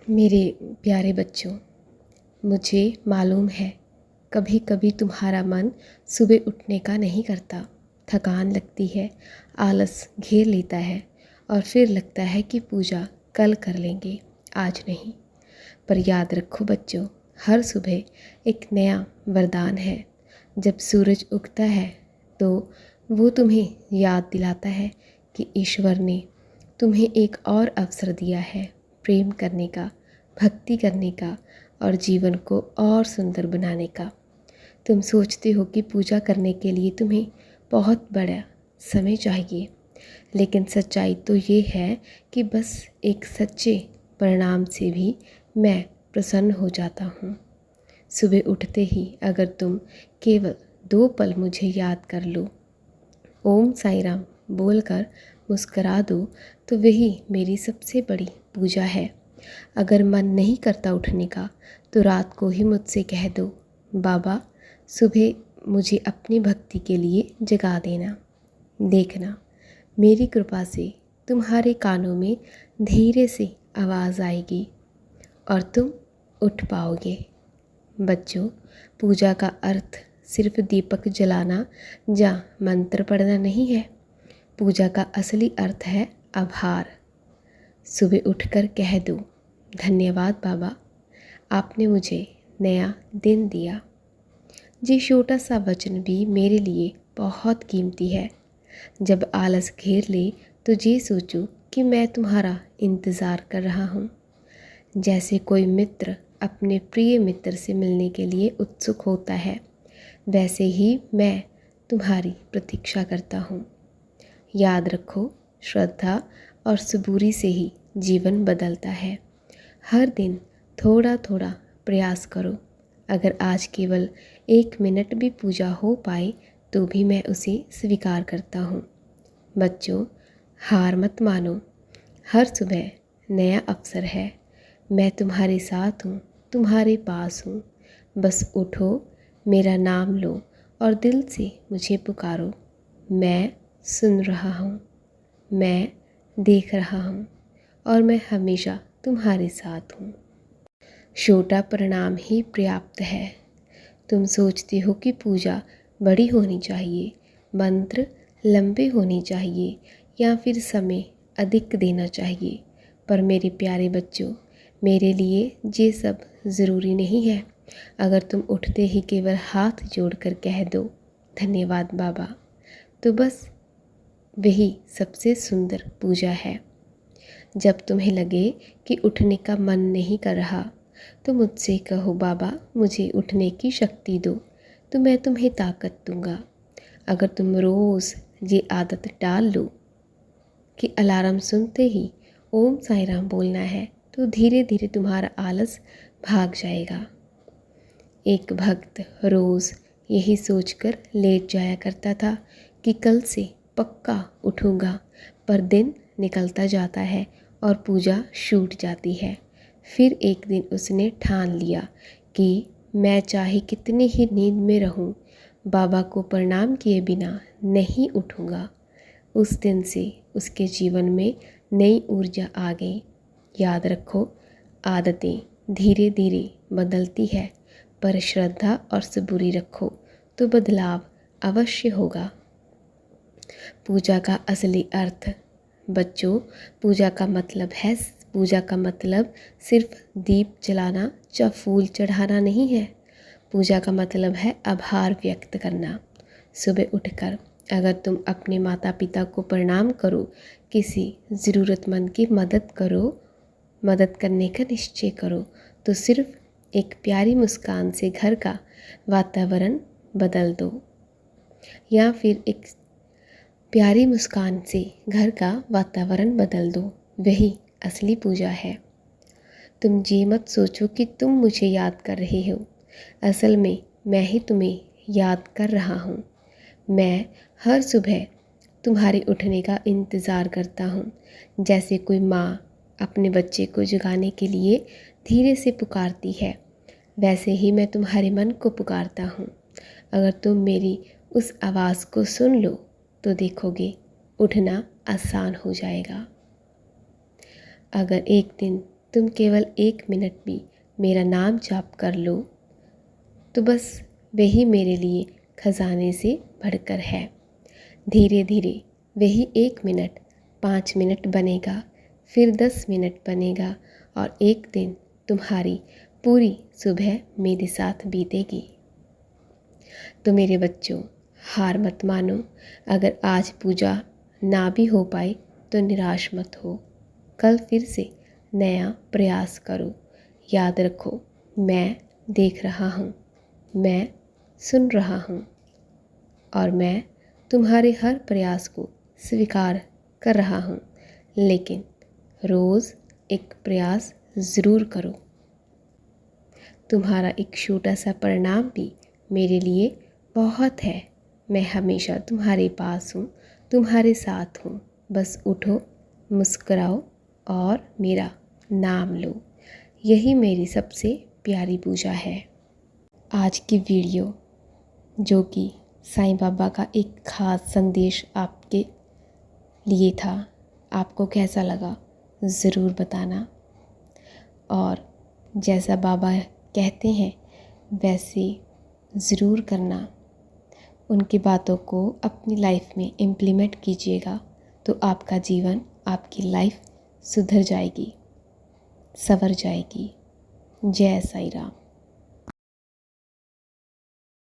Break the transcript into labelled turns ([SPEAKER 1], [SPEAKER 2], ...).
[SPEAKER 1] मेरे प्यारे बच्चों, मुझे मालूम है कभी कभी तुम्हारा मन सुबह उठने का नहीं करता। थकान लगती है, आलस घेर लेता है और फिर लगता है कि पूजा कल कर लेंगे, आज नहीं। पर याद रखो बच्चों, हर सुबह एक नया वरदान है। जब सूरज उगता है तो वो तुम्हें याद दिलाता है कि ईश्वर ने तुम्हें एक और अवसर दिया है प्रेम करने का, भक्ति करने का और जीवन को और सुंदर बनाने का। तुम सोचते हो कि पूजा करने के लिए तुम्हें बहुत बड़ा समय चाहिए, लेकिन सच्चाई तो ये है कि बस एक सच्चे परिणाम से भी मैं प्रसन्न हो जाता हूँ। सुबह उठते ही अगर तुम केवल 2 पल मुझे याद कर लो, ओम साई राम बोलकर मुस्करा दो, तो वही मेरी सबसे बड़ी पूजा है। अगर मन नहीं करता उठने का तो रात को ही मुझसे कह दो, बाबा सुबह मुझे अपनी भक्ति के लिए जगा देना। देखना, मेरी कृपा से तुम्हारे कानों में धीरे से आवाज़ आएगी और तुम उठ पाओगे। बच्चों, पूजा का अर्थ सिर्फ दीपक जलाना या मंत्र पढ़ना नहीं है। पूजा का असली अर्थ है आभार। सुबह उठकर कह दो, धन्यवाद बाबा, आपने मुझे नया दिन दिया। ये छोटा सा वचन भी मेरे लिए बहुत कीमती है। जब आलस घेर ले तो ये सोचो कि मैं तुम्हारा इंतज़ार कर रहा हूँ। जैसे कोई मित्र अपने प्रिय मित्र से मिलने के लिए उत्सुक होता है, वैसे ही मैं तुम्हारी प्रतीक्षा करता हूँ। याद रखो, श्रद्धा और सबूरी से ही जीवन बदलता है। हर दिन थोड़ा थोड़ा प्रयास करो। अगर आज केवल 1 मिनट भी पूजा हो पाए तो भी मैं उसे स्वीकार करता हूँ। बच्चों, हार मत मानो, हर सुबह नया अवसर है। मैं तुम्हारे साथ हूँ, तुम्हारे पास हूँ। बस उठो, मेरा नाम लो और दिल से मुझे पुकारो। मैं सुन रहा हूँ, मैं देख रहा हूँ और मैं हमेशा तुम्हारे साथ हूँ। छोटा परिणाम ही पर्याप्त है। तुम सोचते हो कि पूजा बड़ी होनी चाहिए, मंत्र लंबे होने चाहिए या फिर समय अधिक देना चाहिए। पर मेरे प्यारे बच्चों, मेरे लिए ये सब ज़रूरी नहीं है। अगर तुम उठते ही केवल हाथ जोड़कर कह दो, धन्यवाद बाबा, तो बस वही सबसे सुंदर पूजा है। जब तुम्हें लगे कि उठने का मन नहीं कर रहा तो मुझसे कहो, बाबा मुझे उठने की शक्ति दो, तो मैं तुम्हें ताकत दूंगा। अगर तुम रोज़ ये आदत डाल लो कि अलार्म सुनते ही ओम साई राम बोलना है, तो धीरे धीरे तुम्हारा आलस भाग जाएगा। एक भक्त रोज़ यही सोचकर लेट जाया करता था कि कल से पक्का उठूँगा, पर दिन निकलता जाता है और पूजा छूट जाती है। फिर एक दिन उसने ठान लिया कि मैं चाहे कितनी ही नींद में रहूं, बाबा को प्रणाम किए बिना नहीं उठूँगा। उस दिन से उसके जीवन में नई ऊर्जा आ गई। याद रखो, आदतें धीरे धीरे बदलती है, पर श्रद्धा और सबूरी रखो तो बदलाव अवश्य होगा। पूजा का असली अर्थ बच्चों, पूजा का मतलब सिर्फ दीप जलाना या फूल चढ़ाना नहीं है। पूजा का मतलब है आभार व्यक्त करना। सुबह उठकर अगर तुम अपने माता पिता को प्रणाम करो, किसी ज़रूरतमंद की मदद करने का निश्चय करो, तो सिर्फ एक प्यारी मुस्कान से घर का वातावरण बदल दो। या फिर एक प्यारी मुस्कान से घर का वातावरण बदल दो, वही असली पूजा है। तुम ये मत सोचो कि तुम मुझे याद कर रहे हो, असल में मैं ही तुम्हें याद कर रहा हूँ। मैं हर सुबह तुम्हारे उठने का इंतज़ार करता हूँ, जैसे कोई माँ अपने बच्चे को जगाने के लिए धीरे से पुकारती है, वैसे ही मैं तुम्हारे मन को पुकारता हूँ। अगर तुम मेरी उस आवाज़ को सुन लो तो देखोगे उठना आसान हो जाएगा। अगर एक दिन तुम केवल 1 मिनट भी मेरा नाम जाप कर लो तो बस वही मेरे लिए खजाने से बढ़कर है। धीरे धीरे वही 1 मिनट 5 मिनट बनेगा, फिर 10 मिनट बनेगा और एक दिन तुम्हारी पूरी सुबह मेरे साथ बीतेगी। तो मेरे बच्चों, हार मत मानो। अगर आज पूजा ना भी हो पाए तो निराश मत हो। कल फिर से नया प्रयास करो। याद रखो, मैं देख रहा हूँ, मैं सुन रहा हूँ और मैं तुम्हारे हर प्रयास को स्वीकार कर रहा हूँ। लेकिन रोज़ एक प्रयास ज़रूर करो। तुम्हारा एक छोटा सा परिणाम भी मेरे लिए बहुत है। मैं हमेशा तुम्हारे पास हूँ, तुम्हारे साथ हूँ। बस उठो, मुस्कुराओ और मेरा नाम लो। यही मेरी सबसे प्यारी पूजा है। आज की वीडियो जो कि साईं बाबा का एक ख़ास संदेश आपके लिए था, आपको कैसा लगा ज़रूर बताना। और जैसा बाबा कहते हैं वैसे ज़रूर करना। उनकी बातों को अपनी लाइफ में इम्प्लीमेंट कीजिएगा तो आपका जीवन, आपकी लाइफ सुधर जाएगी, संवर जाएगी। जय साईं राम।